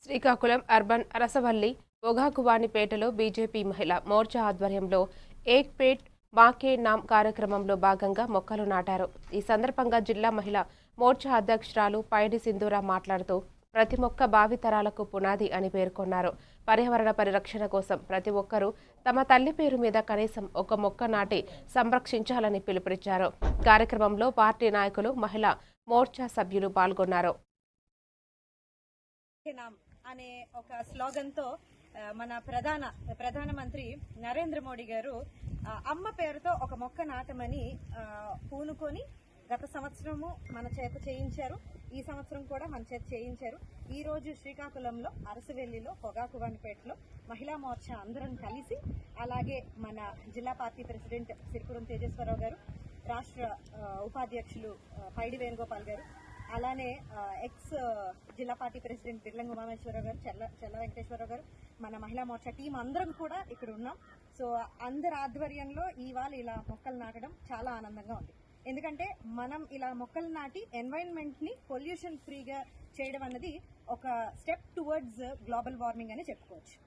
Srikakulam urban Arasavalli పొగాకువానిపేటలో BJP మహిళా మోర్చా ఆధ్వర్యంలో ఏక్ పేట్ మాకే నామ్ కార్యక్రమంలో భాగంగా మొక్కలు నాటారు. ఈ సందర్భంగా జిల్లా మహిళా మోర్చా అధ్యక్షురాలు పైడి సింధూర మాట్లాడుతూ ప్రతి మొక్క భావితరాలకు పునాది అని పేర్కొన్నారు. పర్యావరణ పరిరక్షణ కోసం ప్రతి ఒక్కరూ తమ తల్లి పేరు మీద కనీసం ఒక మొక్క నాటి సంరక్షించాలని పిలుపునిచ్చారు. కార్యక్రమంలో పార్టీ నాయకులు, మహిళా మోర్చా సభ్యులు పాల్గొన్నారు. అనే ఒక స్లోగన్ తో మన ప్రధానమంత్రి నరేంద్ర మోడీ గారు అమ్మ పేరుతో ఒక మొక్క నాటమని పూనుకొని గత సంవత్సరము మన చేత చేయించారు. ఈ సంవత్సరం కూడా మన చేత చేయించారు. ఈ రోజు శ్రీకాకుళంలో అరసవెల్లిలో పొగాకువానిపేటలో మహిళా మోర్చా అందరం కలిసి, అలాగే మన జిల్లా పార్టీ ప్రెసిడెంట్ సిరిపురం తేజేశ్వరరావు గారు, రాష్ట్ర ఉపాధ్యక్షులు పైడి వేణుగోపాల్ గారు, అలానే ఎక్స్ జిల్లా పార్టీ ప్రెసిడెంట్ బిర్లంగ ఉమామేశ్వరరావు గారు, చెల్ల వెంకటేశ్వరరావు గారు, మన మహిళా మోర్చా టీం అందరం కూడా ఇక్కడ ఉన్నాం. సో అందరి ఆధ్వర్యంలో ఇవాళ ఇలా మొక్కలు నాటడం చాలా ఆనందంగా ఉంది. ఎందుకంటే మనం ఇలా మొక్కలు నాటి ఎన్వైరన్మెంట్ ని పొల్యూషన్ ఫ్రీగా చేయడం అన్నది ఒక స్టెప్ టువర్డ్స్ గ్లోబల్ వార్మింగ్ అని చెప్పుకోవచ్చు.